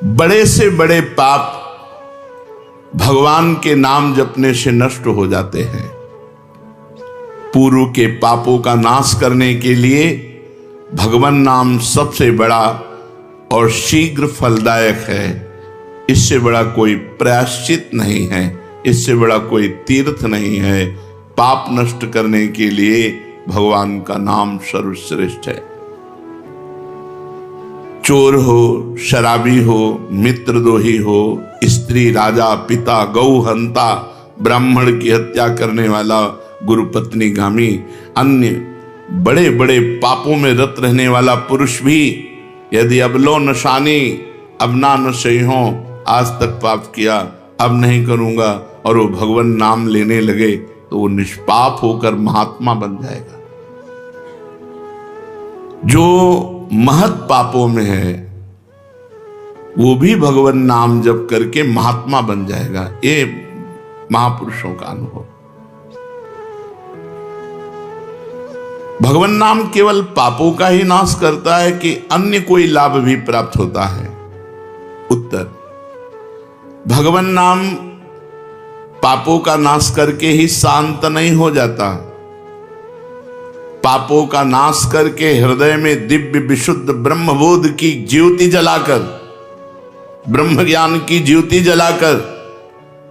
बड़े से बड़े पाप भगवान के नाम जपने से नष्ट हो जाते हैं। पूर्व के पापों का नाश करने के लिए भगवान नाम सबसे बड़ा और शीघ्र फलदायक है। इससे बड़ा कोई प्रायश्चित नहीं है, इससे बड़ा कोई तीर्थ नहीं है। पाप नष्ट करने के लिए भगवान का नाम सर्वश्रेष्ठ है। चोर हो, शराबी हो, मित्रद्रोही हो, स्त्री, राजा, पिता, गौ हंता, ब्राह्मण की हत्या करने वाला, गुरुपत्नी गामी, अन्य बड़े बड़े पापों में रत रहने वाला पुरुष भी यदि अबलो नशानी अब ना नशे हो, आज तक पाप किया अब नहीं करूंगा, और वो भगवान नाम लेने लगे तो वो निष्पाप होकर महात्मा बन जाएगा। जो महत पापों में है वो भी भगवान नाम जप करके महात्मा बन जाएगा। ये महापुरुषों का अनुभव। भगवान नाम केवल पापों का ही नाश करता है कि अन्य कोई लाभ भी प्राप्त होता है? उत्तर, भगवान नाम पापों का नाश करके ही शांत नहीं हो जाता। पापों का नाश करके हृदय में दिव्य विशुद्ध ब्रह्मबोध की ज्योति जलाकर, ब्रह्म ज्ञान की ज्योति जलाकर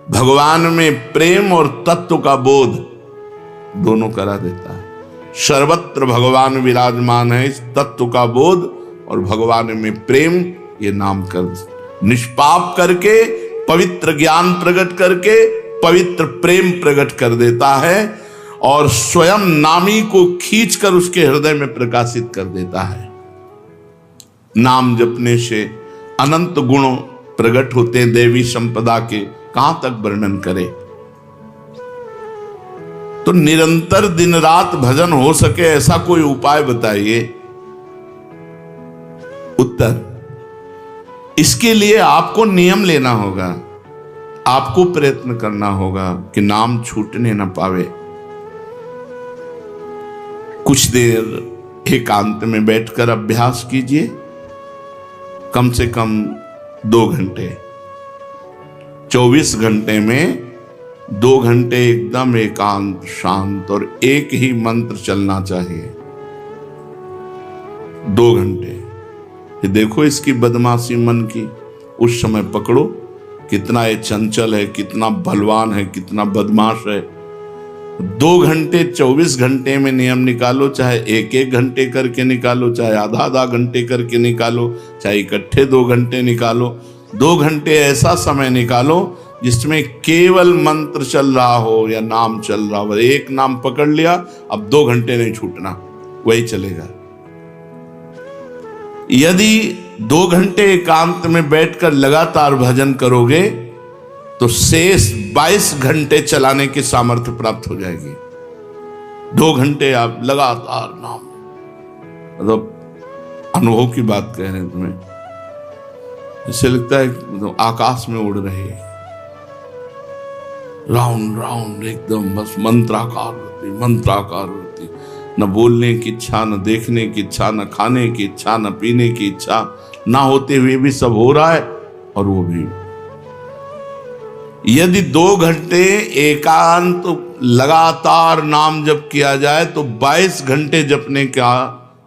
भगवान में प्रेम और तत्व का बोध दोनों करा देता है। सर्वत्र भगवान विराजमान है, इस तत्व का बोध और भगवान में प्रेम ये नाम कर निष्पाप करके, पवित्र ज्ञान प्रकट करके पवित्र प्रेम प्रकट कर देता है और स्वयं नामी को खींचकर उसके हृदय में प्रकाशित कर देता है। नाम जपने से अनंत गुण प्रकट होते हैं, देवी संपदा के कहां तक वर्णन करें। तो निरंतर दिन रात भजन हो सके ऐसा कोई उपाय बताइए। उत्तर, इसके लिए आपको नियम लेना होगा, आपको प्रयत्न करना होगा कि नाम छूटने न पावे। कुछ देर एकांत में बैठकर अभ्यास कीजिए, कम से कम 2 घंटे। 24 घंटे में 2 घंटे एकदम एकांत शांत और एक ही मंत्र चलना चाहिए। 2 घंटे। ये देखो इसकी बदमाशी मन की, उस समय पकड़ो कितना ये चंचल है, कितना बलवान है, कितना बदमाश है। 2 घंटे 24 घंटे में नियम निकालो, चाहे 1-1 घंटे करके निकालो, चाहे आधा घंटे करके निकालो, चाहे इकट्ठे 2 घंटे निकालो। 2 घंटे ऐसा समय निकालो जिसमें केवल मंत्र चल रहा हो या नाम चल रहा हो। एक नाम पकड़ लिया, अब 2 घंटे नहीं छूटना, वही चलेगा। यदि 2 घंटे एकांत में बैठकर लगातार भजन करोगे तो शेष 22 घंटे चलाने की सामर्थ्य प्राप्त हो जाएगी। 2 घंटे आप लगातार नाम, मतलब अनुभव की बात कह रहे हैं तुम्हें, इससे लगता है तो आकाश में उड़ रहे हैं, राउंड राउंड एकदम, बस मंत्राकार होती, न बोलने की इच्छा, न देखने की इच्छा, न खाने की इच्छा, न पीने की इच्छा, ना होते हुए भी सब हो रहा है। और वो भी यदि 2 घंटे एकांत लगातार नाम जप किया जाए तो 22 घंटे जपने का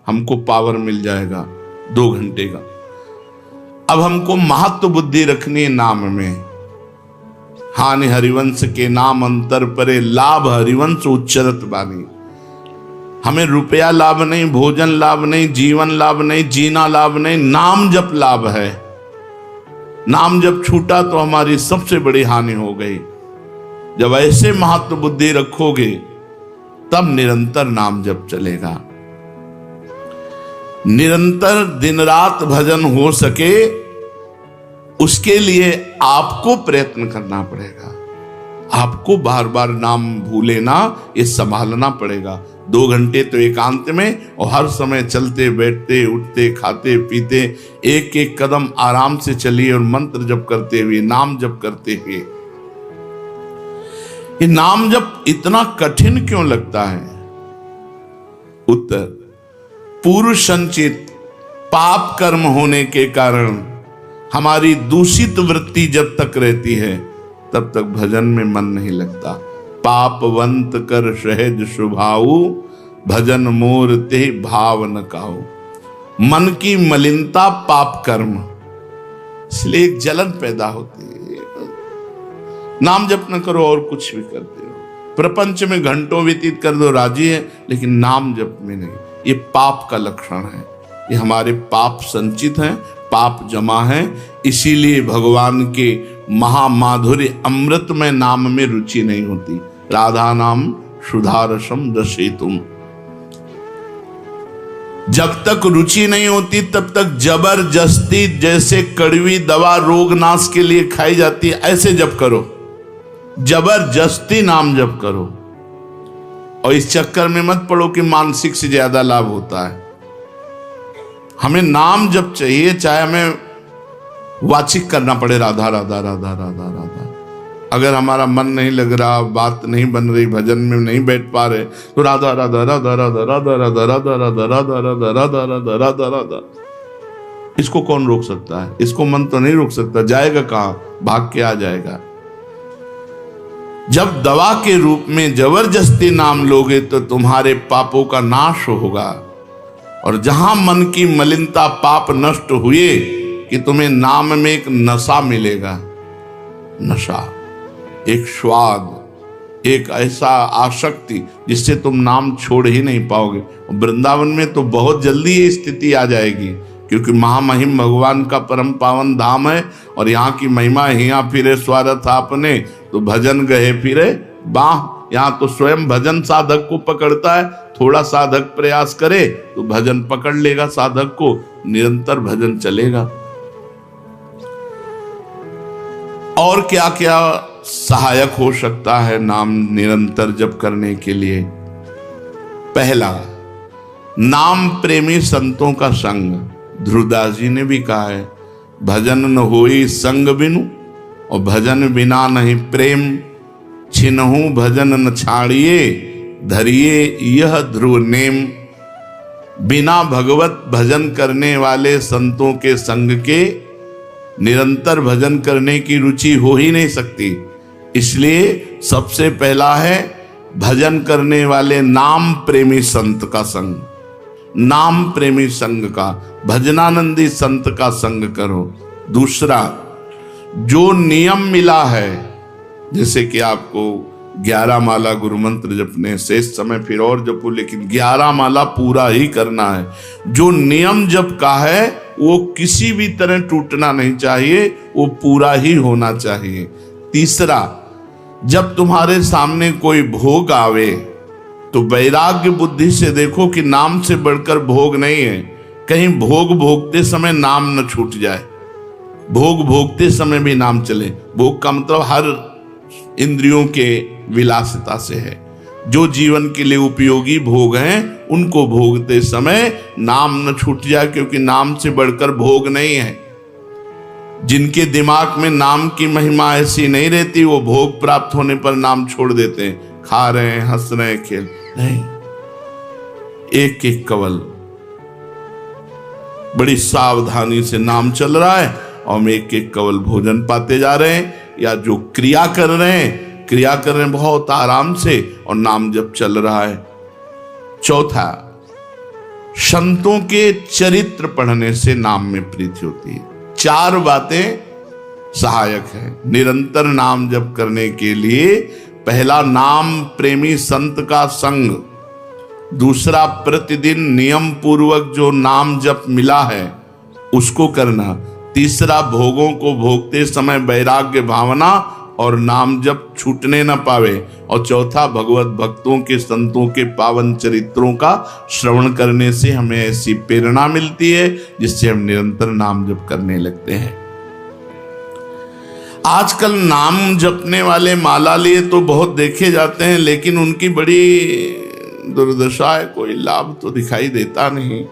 हमको पावर मिल जाएगा, 2 घंटे का। अब हमको महत्व बुद्धि रखनी है नाम में। हानि हरिवंश के नाम अंतर परे, लाभ हरिवंश उच्चरत बानी। हमें रुपया लाभ नहीं, भोजन लाभ नहीं, जीवन लाभ नहीं, जीना लाभ नहीं, नाम जप लाभ है। नाम जब छूटा तो हमारी सबसे बड़ी हानि हो गई। जब ऐसे महत्व बुद्धि रखोगे तब निरंतर नाम जप चलेगा। निरंतर दिन रात भजन हो सके उसके लिए आपको प्रयत्न करना पड़ेगा। आपको बार बार नाम भूले ना, ये संभालना पड़ेगा। 2 घंटे तो एकांत में, और हर समय चलते बैठते उठते खाते पीते एक एक कदम आराम से चलिए और मंत्र जप करते हुए, नाम जप करते हुए। ये नाम जप इतना कठिन क्यों लगता है? उत्तर, पूर्व संचित पाप कर्म होने के कारण हमारी दूषित वृत्ति जब तक रहती है तब तक भजन में मन नहीं लगता। पापवंत कर सहज स्वभाऊ, भजन मोर ते भाव न काऊ। मन की मलिनता पाप कर्म, इसलिए एक जलन पैदा होती है। नाम जप न करो और कुछ भी करते हो, प्रपंच में घंटों व्यतीत कर दो, राजी है, लेकिन नाम जप में नहीं। ये पाप का लक्षण है। ये हमारे पाप संचित हैं, पाप जमा है। इसीलिए भगवान के महामाधुर्य अमृत में नाम में रुचि नहीं होती। राधा नाम सुधारसम रसेतुम। जब तक रुचि नहीं होती तब तक जबरदस्ती, जैसे कड़वी दवा रोग नाश के लिए खाई जाती है, ऐसे जप करो, जबरदस्ती नाम जप करो। और इस चक्कर में मत पड़ो कि मानसिक से ज्यादा लाभ होता है। हमें नाम जप चाहिए, चाहे हमें वाचिक करना पड़े, राधा राधा राधा राधा राधा। अगर हमारा मन नहीं लग रहा, बात नहीं बन रही, भजन में नहीं बैठ पा रहे, तो राधा राधा राधा राधा राधा राधा राधा राधा राधा राधा राधा राधा राधा राधा। इसको कौन रोक सकता है? इसको मन तो नहीं रोक सकता। जाएगा कहां? भाग के आ जाएगा। जब दवा के रूप में जबरदस्ती नाम लोगे तो तुम्हारे पापों का नाश होगा। और जहां मन की मलिनता, पाप नष्ट हुए कि तुम्हें नाम में एक नशा मिलेगा। नशा, एक स्वाद, एक ऐसा आसक्ति जिससे तुम नाम छोड़ ही नहीं पाओगे। वृंदावन में तो बहुत जल्दी ये स्थिति आ जाएगी, क्योंकि महामहिम भगवान का परम पावन धाम है। और यहाँ की महिमा, हिया फिरे स्वार्थ आपने, तो भजन गए फिरे बाह। यहाँ तो स्वयं भजन साधक को पकड़ता है। थोड़ा साधक प्रयास करे तो भजन पकड़ लेगा साधक को, निरंतर भजन चलेगा। और क्या क्या सहायक हो सकता है नाम निरंतर जप करने के लिए? पहला, नाम प्रेमी संतों का संग। ध्रुवदास जी ने भी कहा है, भजन न होई संग बिनु, और भजन बिना नहीं प्रेम। छिनहु भजन न छाड़िए, धरिए यह ध्रुव नेम। बिना भगवत भजन करने वाले संतों के संग के निरंतर भजन करने की रुचि हो ही नहीं सकती। इसलिए सबसे पहला है भजन करने वाले नाम प्रेमी संत का संग। नाम प्रेमी संग का, भजनानंदी संत का संग करो। दूसरा, जो नियम मिला है, जैसे कि आपको 11 माला गुरु मंत्र जपने, शेष समय फिर और जपो, लेकिन 11 माला पूरा ही करना है। जो नियम जप का है वो किसी भी तरह टूटना नहीं चाहिए, वो पूरा ही होना चाहिए। तीसरा, जब तुम्हारे सामने कोई भोग आवे तो वैराग्य बुद्धि से देखो कि नाम से बढ़कर भोग नहीं है। कहीं भोग भोगते समय नाम न छूट जाए, भोग भोगते समय भी नाम चले। भोग का मतलब हर इंद्रियों के विलासिता से है। जो जीवन के लिए उपयोगी भोग हैं उनको भोगते समय नाम न छूट जाए, क्योंकि नाम से बढ़कर भोग नहीं है। जिनके दिमाग में नाम की महिमा ऐसी नहीं रहती, वो भोग प्राप्त होने पर नाम छोड़ देते हैं। खा रहे हैं, हंस रहे हैं, खेल नहीं, एक एक कवल बड़ी सावधानी से नाम चल रहा है और हम एक एक कवल भोजन पाते जा रहे हैं। या जो क्रिया कर रहे हैं बहुत आराम से और नाम जब चल रहा है। चौथा, संतों के चरित्र पढ़ने से नाम में प्रीति होती है। 4 बातें सहायक हैं निरंतर नाम जप करने के लिए। पहला, नाम प्रेमी संत का संग। दूसरा, प्रतिदिन नियम पूर्वक जो नाम जप मिला है उसको करना। तीसरा, भोगों को भोगते समय वैराग्य भावना और नाम जप छूटने न पावे। और चौथा, भगवत भक्तों के, संतों के पावन चरित्रों का श्रवण करने से हमें ऐसी प्रेरणा मिलती है जिससे हम निरंतर नाम जप करने लगते हैं। आजकल नाम जपने वाले माला लिए तो बहुत देखे जाते हैं, लेकिन उनकी बड़ी दुर्दशा है, कोई लाभ तो दिखाई देता नहीं।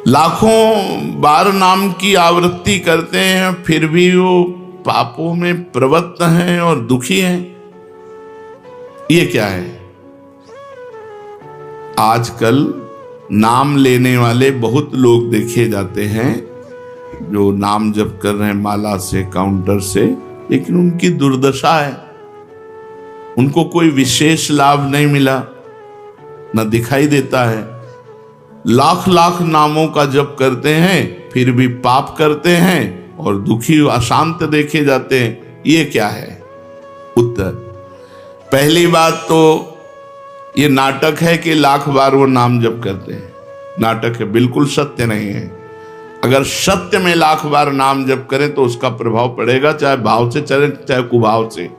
लाखों बार नाम की आवृत्ति करते हैं, फिर भी वो पापों में प्रवृत्त हैं और दुखी हैं। ये क्या है? आजकल नाम लेने वाले बहुत लोग देखे जाते हैं, जो नाम जप कर रहे हैं माला से, काउंटर से, लेकिन उनकी दुर्दशा है, उनको कोई विशेष लाभ नहीं मिला, न दिखाई देता है। लाख लाख नामों का जप करते हैं फिर भी पाप करते हैं और दुखी अशांत देखे जाते हैं। ये क्या है? उत्तर, पहली बात तो ये नाटक है कि लाख बार वो नाम जप करते हैं। नाटक है, बिल्कुल सत्य नहीं है। अगर सत्य में लाख बार नाम जप करें तो उसका प्रभाव पड़ेगा, चाहे भाव से चले चाहे कुभाव से।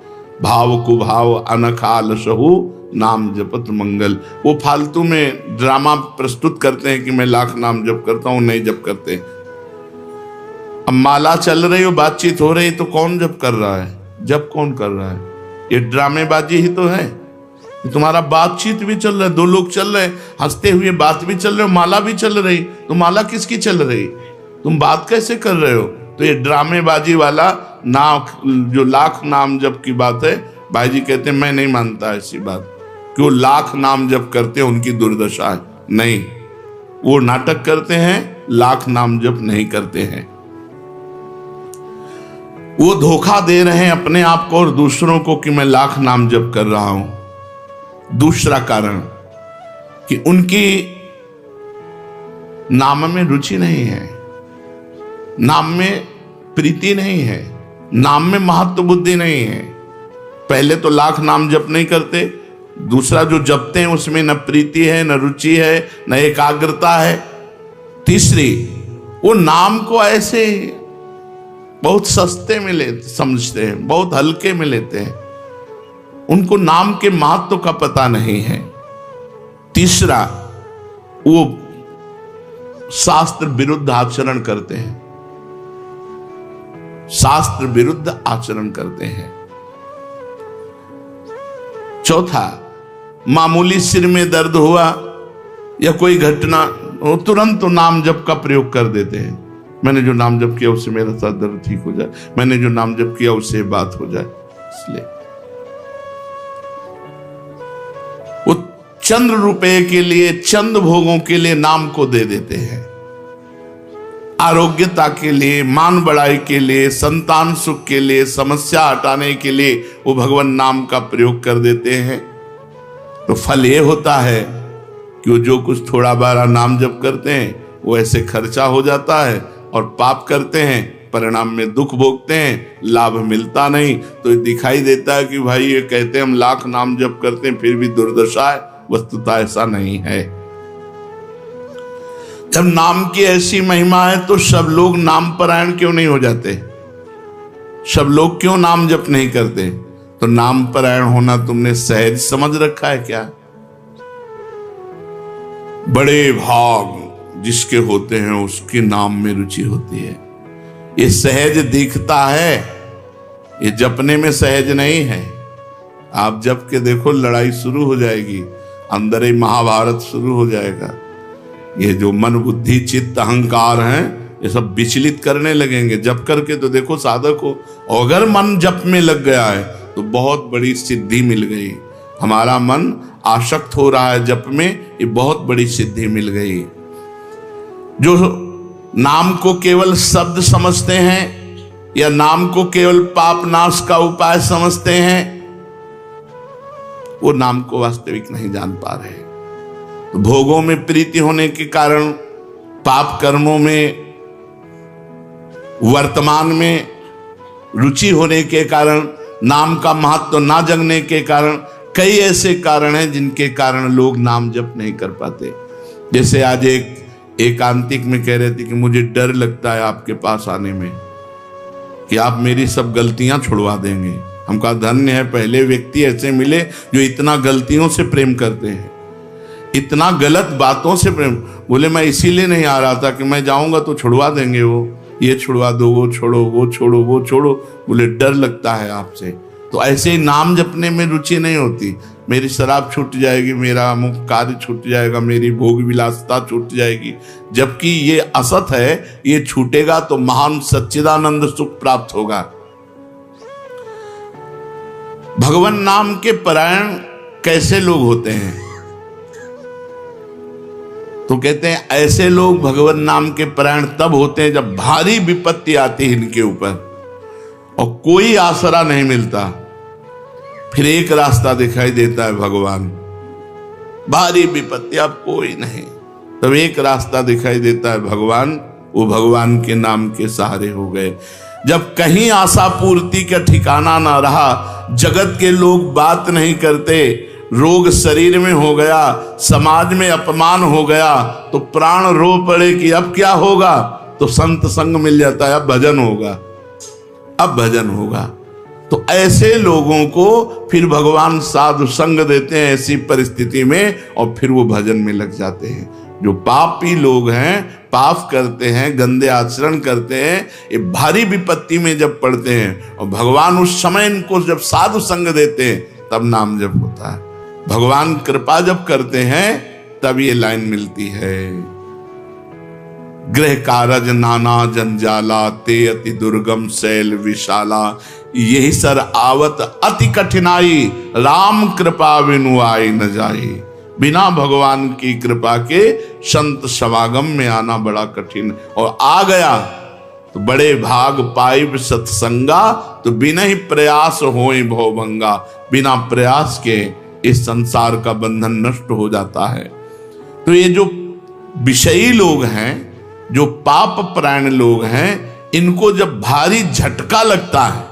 भाव कुभाव अनखाल सहु नाम जपत मंगल। वो फालतू में ड्रामा प्रस्तुत करते हैं कि मैं लाख नाम जप करता हूं, नहीं जप करते। अब माला चल रही हो, बातचीत हो रही, तो कौन जप कर रहा है? जप कौन कर रहा है? ये ड्रामेबाजी ही तो है। तुम्हारा बातचीत भी चल रहा है, दो लोग चल रहे हैं, हंसते हुए बात भी चल रहे हो, माला भी चल रही, तो माला किसकी चल रही? तुम बात कैसे कर रहे हो? तो ये ड्रामेबाजी वाला जो लाख नाम जप की बात है, भाई जी कहते हैं मैं नहीं मानता ऐसी बात कि वो लाख नाम जप करते हैं उनकी दुर्दशा है। नहीं, वो नाटक करते हैं, लाख नाम जप नहीं करते हैं। वो धोखा दे रहे हैं अपने आप को और दूसरों को कि मैं लाख नाम जप कर रहा हूं। दूसरा कारण कि उनकी नाम में रुचि नहीं है, नाम में प्रीति नहीं है, नाम में महत्व बुद्धि नहीं है। पहले तो लाख नाम जप नहीं करते, दूसरा जो जपते हैं उसमें न प्रीति है, न रुचि है, न एकाग्रता है। तीसरी, वो नाम को ऐसे बहुत सस्ते में समझते हैं, बहुत हल्के में लेते हैं, उनको नाम के महत्व का पता नहीं है। तीसरा, वो शास्त्र विरुद्ध आचरण करते हैं, शास्त्र विरुद्ध आचरण करते हैं। चौथा, मामूली सिर में दर्द हुआ या कोई घटना, वो तुरंत तो नाम जप का प्रयोग कर देते हैं। मैंने जो नाम जप किया उससे मेरा सर दर्द ठीक हो जाए, मैंने जो नाम जप किया उससे बात हो जाए। इसलिए वो चंद्र रुपए के लिए, चंद भोगों के लिए नाम को दे देते हैं। आरोग्यता के लिए, मान बढ़ाई के लिए, संतान सुख के लिए, समस्या हटाने के लिए वो भगवान नाम का प्रयोग कर देते हैं। तो फल ये होता है कि वो जो कुछ थोड़ा बारा नाम जप करते हैं वो ऐसे खर्चा हो जाता है और पाप करते हैं, परिणाम में दुख भोगते हैं, लाभ मिलता नहीं। तो ये दिखाई देता है कि भाई ये कहते हैं हम लाख नाम जप करते हैं फिर भी दुर्दशा है। वस्तुतः ऐसा नहीं है। जब नाम की ऐसी महिमा है तो सब लोग नाम परायण क्यों नहीं हो जाते? सब लोग क्यों नाम जप नहीं करते? तो नाम परायण होना तुमने सहज समझ रखा है क्या? बड़े भाग जिसके होते हैं उसके नाम में रुचि होती है। ये सहज दिखता है, ये जपने में सहज नहीं है। आप जप के देखो, लड़ाई शुरू हो जाएगी, अंदर ही महाभारत शुरू हो जाएगा। ये जो मन बुद्धि चित्त अहंकार हैं ये सब विचलित करने लगेंगे। जप करके तो देखो साधक को, अगर मन जप में लग गया है तो बहुत बड़ी सिद्धि मिल गई। हमारा मन आसक्त हो रहा है जप में, ये बहुत बड़ी सिद्धि मिल गई। जो नाम को केवल शब्द समझते हैं या नाम को केवल पाप नाश का उपाय समझते हैं, वो नाम को वास्तविक नहीं जान पा रहे। तो भोगों में प्रीति होने के कारण, पाप कर्मों में, वर्तमान में रुचि होने के कारण, नाम का महत्व ना जगने के कारण, कई ऐसे कारण हैं जिनके कारण लोग नाम जप नहीं कर पाते। जैसे आज एक एकांतिक में कह रहे थे कि मुझे डर लगता है आपके पास आने में कि आप मेरी सब गलतियां छुड़वा देंगे। हम कहा धन्य है, पहले व्यक्ति ऐसे मिले जो इतना गलतियों से प्रेम करते हैं, इतना गलत बातों से प्रेम। बोले मैं इसीलिए नहीं आ रहा था कि मैं जाऊंगा तो छुड़वा देंगे, वो ये छुड़वा दो, वो छोड़ो, वो छोड़ो, वो छोड़ो। बोले डर लगता है आपसे। तो ऐसे ही नाम जपने में रुचि नहीं होती। मेरी शराब छूट जाएगी, मेरा अमुक कार्य छूट जाएगा, मेरी भोग विलासता छूट जाएगी। जबकि ये असत है, ये छूटेगा तो महान सच्चिदानंद सुख प्राप्त होगा। भगवान नाम के परायण कैसे लोग होते हैं? तो कहते हैं ऐसे लोग भगवान नाम के परायण तब होते हैं जब भारी विपत्ति आती है इनके ऊपर और कोई आसरा नहीं मिलता। फिर एक रास्ता दिखाई देता है भगवान, भारी विपत्ति अब कोई नहीं, तब एक रास्ता दिखाई देता है भगवान, वो भगवान के नाम के सहारे हो गए। जब कहीं आशा पूर्ति का ठिकाना ना रहा, जगत के लोग बात नहीं करते, रोग शरीर में हो गया, समाज में अपमान हो गया, तो प्राण रो पड़े कि अब क्या होगा, तो संत संग मिल जाता है, अब भजन होगा, अब भजन होगा। तो ऐसे लोगों को फिर भगवान साधु संग देते हैं ऐसी परिस्थिति में, और फिर वो भजन में लग जाते हैं। जो पापी लोग हैं, पाप करते हैं, गंदे आचरण करते हैं, ये भारी विपत्ति में जब पड़ते हैं और भगवान उस समय इनको जब साधु संग देते हैं, तब नाम जप होता है। भगवान कृपा जब करते हैं तब ये लाइन मिलती है, गृह कारज नाना जंजाला, ते अति दुर्गम शैल विशाला, यही सर आवत अति कठिनाई, राम कृपा बिनु आई न जाई। बिना भगवान की कृपा के संत समागम में आना बड़ा कठिन, और आ गया तो बड़े भाग पाइब सत्संगा, तो बिना ही प्रयास होए भवभंगा। बिना प्रयास के इस संसार का बंधन नष्ट हो जाता है। तो ये जो विषयी लोग हैं, जो पाप परायण लोग हैं, इनको जब भारी झटका लगता है,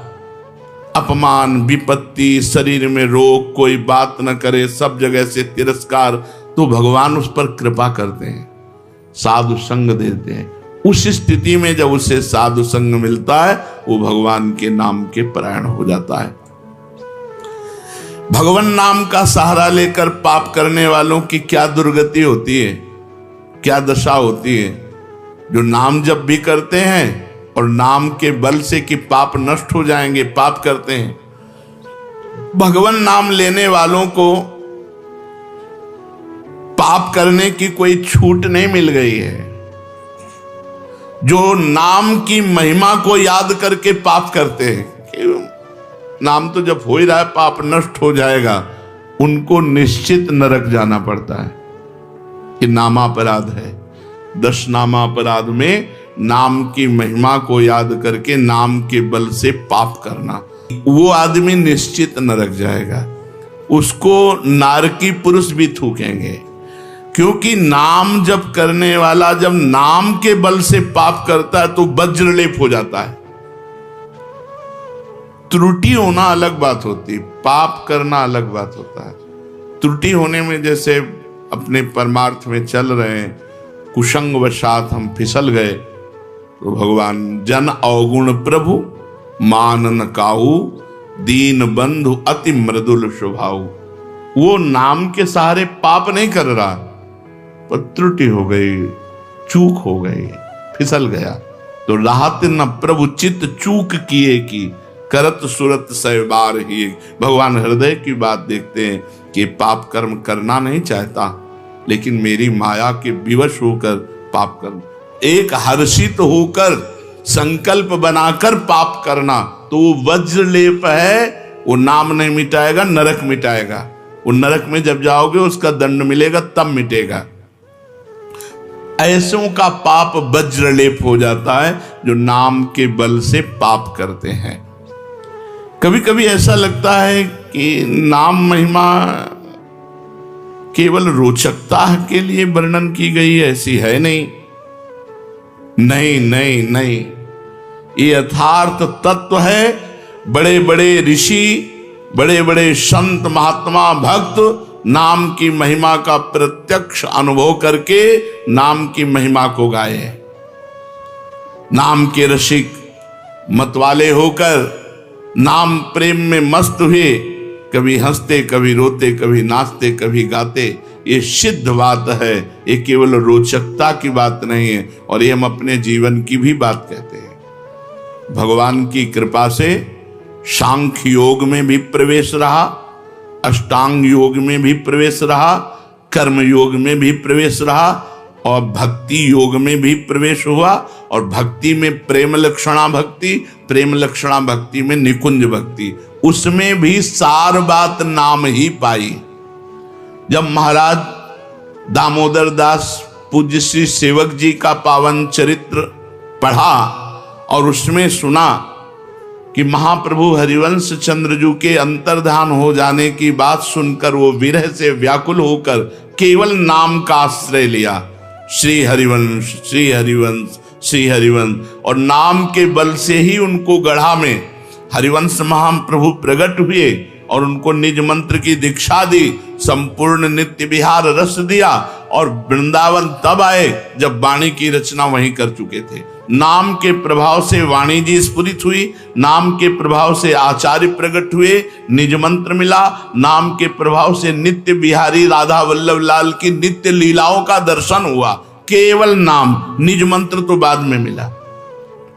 अपमान, विपत्ति, शरीर में रोग, कोई बात न करे, सब जगह से तिरस्कार, तो भगवान उस पर कृपा करते हैं, साधु संग देते हैं। उस स्थिति में जब उसे साधु संग मिलता है, वो भगवान के नाम के परायण हो जाता है। भगवान नाम का सहारा लेकर पाप करने वालों की क्या दुर्गति होती है, क्या दशा होती है। जो नाम जप भी करते हैं और नाम के बल से कि पाप नष्ट हो जाएंगे, पाप करते हैं। भगवान नाम लेने वालों को पाप करने की कोई छूट नहीं मिल गई है। जो नाम की महिमा को याद करके पाप करते हैं कि नाम तो जब हो ही रहा है, पाप नष्ट हो जाएगा, उनको निश्चित नरक जाना पड़ता है। कि नामापराध है, 10 नामापराध में नाम की महिमा को याद करके नाम के बल से पाप करना, वो आदमी निश्चित नरक जाएगा। उसको नारकी पुरुष भी थूकेंगे, क्योंकि नाम जप करने वाला जब नाम के बल से पाप करता है तो वज्रलेप हो जाता है। त्रुटि होना अलग बात होती, पाप करना अलग बात होता है। त्रुटि होने में जैसे अपने परमार्थ में चल रहे हैं, कुसंग वशात हम फिसल गए, तो भगवान जन अवगुण प्रभु मान न काहू, दीन बंधु अति मृदुल स्वभाव। वो नाम के सहारे पाप नहीं कर रहा, पर त्रुटि हो गई, चूक हो गई, फिसल गया। तो राहत न प्रभु चित्त चूक किए की, करत सुरत सै बार ही। भगवान हृदय की बात देखते हैं कि पाप कर्म करना नहीं चाहता, लेकिन मेरी माया के विवश होकर पाप करना, एक हर्षित होकर संकल्प बनाकर पाप करना, तो वो वज्रलेप है, वो नाम नहीं मिटाएगा, नरक मिटाएगा। वो नरक में जब जाओगे उसका दंड मिलेगा, तब मिटेगा। ऐसों का पाप वज्रलेप हो जाता है जो नाम के बल से पाप करते हैं। कभी कभी ऐसा लगता है कि नाम महिमा केवल रोचकता के लिए वर्णन की गई है, ऐसी है नहीं। नहीं नहीं नहीं, ये यथार्थ तत्व है। बड़े बड़े ऋषि, बड़े बड़े संत, महात्मा, भक्त नाम की महिमा का प्रत्यक्ष अनुभव करके नाम की महिमा को गाए। नाम के रसिक मतवाले होकर नाम प्रेम में मस्त हुए, कभी हंसते, कभी रोते, कभी नाचते, कभी गाते। ये सिद्ध बात है, ये केवल रोचकता की बात नहीं है, और ये हम अपने जीवन की भी बात कहते हैं। भगवान की कृपा से सांख्य योग में भी प्रवेश रहा, अष्टांग योग में भी प्रवेश रहा, कर्म योग में भी प्रवेश रहा, और भक्ति योग में भी प्रवेश हुआ। और भक्ति में प्रेम लक्षणा भक्ति, प्रेम लक्षणा भक्ति में निकुंज भक्ति, उसमें भी सार बात नाम ही पाई। जब महाराज दामोदर दास पूज्य श्री सेवक जी का पावन चरित्र पढ़ा और उसमें सुना कि महाप्रभु हरिवंश चंद्रजू के अंतर्धान हो जाने की बात सुनकर वो विरह से व्याकुल होकर केवल नाम का आश्रय लिया, श्री हरिवंश श्री हरिवंश श्री हरिवंश, और नाम के बल से ही उनको गढ़ा में हरिवंश महाप्रभु प्रकट हुए और उनको निज मंत्र की दीक्षा दी, संपूर्ण नित्य विहार रस दिया और वृंदावन तब आए जब वाणी की रचना वहीं कर चुके थे। नाम के प्रभाव से वाणी जी स्फुरित हुई, नाम के प्रभाव से आचार्य प्रकट हुए, निज मंत्र मिला, नाम के प्रभाव से नित्य बिहारी राधा वल्लभ लाल की नित्य लीलाओं का दर्शन हुआ। केवल नाम, निज मंत्र तो बाद में मिला,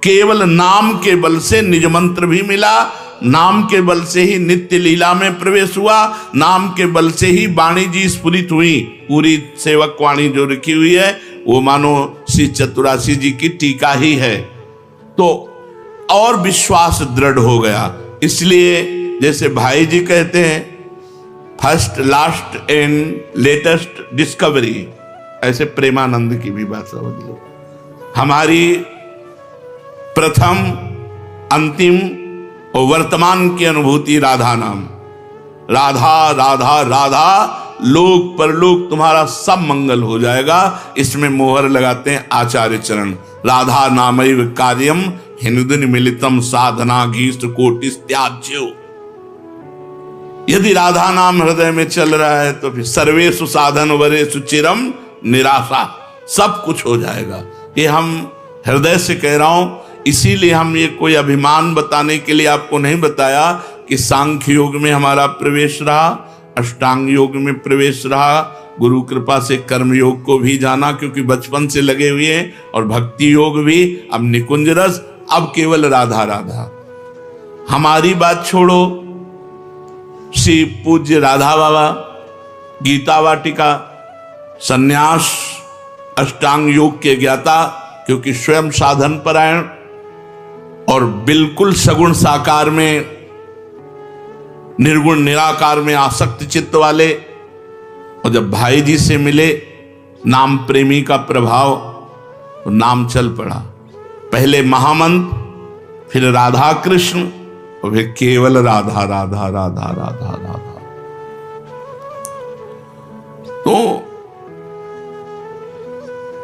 केवल नाम के बल से निज मंत्र भी मिला, नाम के बल से ही नित्य लीला में प्रवेश हुआ, नाम के बल से ही वाणी जी स्फुरित हुई। पूरी सेवक वाणी जो लिखी हुई है वो मानो श्री चतुरासी जी की टीका ही है, तो और विश्वास दृढ़ हो गया। इसलिए जैसे भाई जी कहते हैं first last and latest discovery, ऐसे प्रेमानंद की भी बात समझ लो। हमारी प्रथम अंतिम और वर्तमान की अनुभूति राधा नाम, राधा राधा राधा, लोक परलोक तुम्हारा सब मंगल हो जाएगा। इसमें मोहर लगाते हैं आचार्य चरण, राधा नामैव कार्यम हिंदुन मिलितम साधना घीष्ट कोटि त्याज्यो। यदि राधा नाम हृदय में चल रहा है तो फिर सर्वेषु साधन वरेषु चिरम निराशा, सब कुछ हो जाएगा। ये हम हृदय से कह रहा हूं, इसीलिए हम ये कोई अभिमान बताने के लिए आपको नहीं बताया कि सांख्य योग में हमारा प्रवेश रहा, अष्टांग योग में प्रवेश रहा, गुरु कृपा से कर्म योग को भी जाना क्योंकि बचपन से लगे हुए हैं, और भक्ति योग भी, अब निकुंज रस, अब केवल राधा राधा। हमारी बात छोड़ो, श्री पूज्य राधा बाबा गीता वाटिका संन्यास अष्टांग योग के ज्ञाता, क्योंकि स्वयं साधन परायण और बिल्कुल सगुण साकार में निर्गुण निराकार में आसक्त चित्त वाले, और जब भाई जी से मिले नाम प्रेमी का प्रभाव, तो नाम चल पड़ा। पहले महामंत्र, फिर राधा कृष्ण, और फिर केवल राधा राधा राधा राधा राधा। तो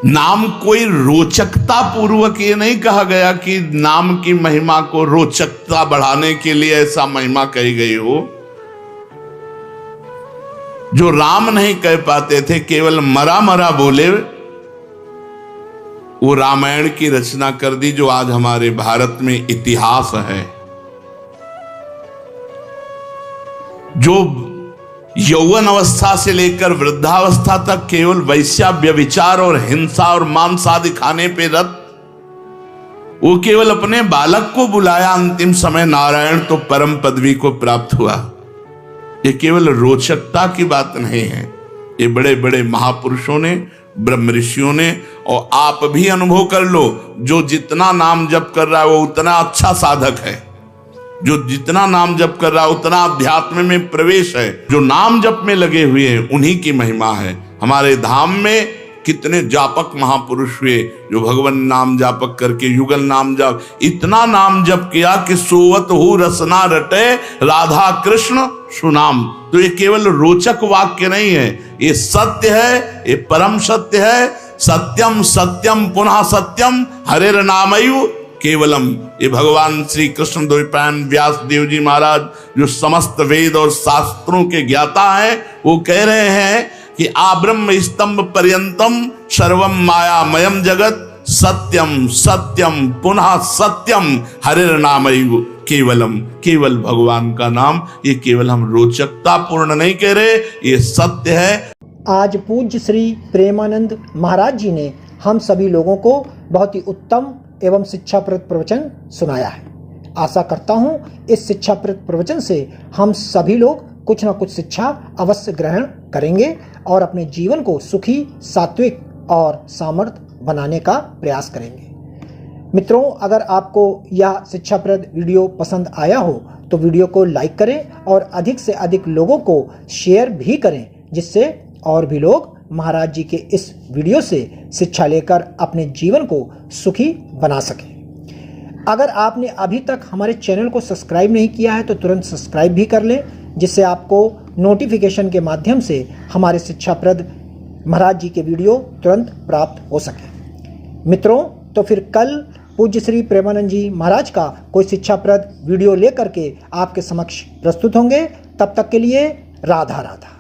नाम कोई रोचकता पूर्वक ये नहीं कहा गया कि नाम की महिमा को रोचकता बढ़ाने के लिए ऐसा महिमा कही गई हो। जो राम नहीं कह पाते थे, केवल मरा मरा बोले, वो रामायण की रचना कर दी जो आज हमारे भारत में इतिहास है। जो यौवन अवस्था से लेकर वृद्धावस्था तक केवल वैश्या व्यभिचार और हिंसा और मांस आदि खाने पे रत, वो केवल अपने बालक को बुलाया अंतिम समय, नारायण तो परम पदवी को प्राप्त हुआ। ये केवल रोचकता की बात नहीं है, ये बड़े बड़े महापुरुषों ने, ब्रह्म ऋषियों ने, और आप भी अनुभव कर लो, जो जितना नाम जप कर रहा है वो उतना अच्छा साधक है, जो जितना नाम जप कर रहा है उतना अध्यात्म में प्रवेश है। जो नाम जप में लगे हुए हैं उन्हीं की महिमा है। हमारे धाम में कितने जापक महापुरुष हुए जो भगवान नाम जापक करके युगल नाम जप, इतना नाम जप किया कि सोवत हो रसना रटे राधा कृष्ण सुनाम। तो ये केवल रोचक वाक्य नहीं है, ये सत्य है, ये परम सत्य है। सत्यम सत्यम पुनः सत्यम हरेर नामयु केवलम। ये भगवान श्री कृष्ण द्वैपायन व्यास देव जी महाराज जो समस्त वेद और शास्त्रों के ज्ञाता हैं, वो कह रहे हैं कि आब्रह्म स्तंभ पर्यंतम सर्वम मायामयम जगत सत्यम सत्यम पुनः सत्यम हरिर नामयु केवलम। केवल भगवान का नाम, ये केवल हम रोचकता पूर्ण नहीं कह रहे, ये सत्य है। आज पूज्य श्री प्रेमानंद महाराज जी ने हम सभी लोगों को बहुत ही उत्तम एवं शिक्षाप्रद प्रवचन सुनाया है। आशा करता हूँ इस शिक्षाप्रद प्रवचन से हम सभी लोग कुछ न कुछ शिक्षा अवश्य ग्रहण करेंगे और अपने जीवन को सुखी, सात्विक और सामर्थ्य बनाने का प्रयास करेंगे। मित्रों, अगर आपको यह शिक्षाप्रद वीडियो पसंद आया हो तो वीडियो को लाइक करें और अधिक से अधिक लोगों को शेयर भी करें, जिससे और भी लोग महाराज जी के इस वीडियो से शिक्षा लेकर अपने जीवन को सुखी बना सकें। अगर आपने अभी तक हमारे चैनल को सब्सक्राइब नहीं किया है तो तुरंत सब्सक्राइब भी कर लें, जिससे आपको नोटिफिकेशन के माध्यम से हमारे शिक्षाप्रद महाराज जी के वीडियो तुरंत प्राप्त हो सके। मित्रों, तो फिर कल पूज्य श्री प्रेमानंद जी महाराज का कोई शिक्षाप्रद वीडियो लेकर के आपके समक्ष प्रस्तुत होंगे। तब तक के लिए राधा राधा।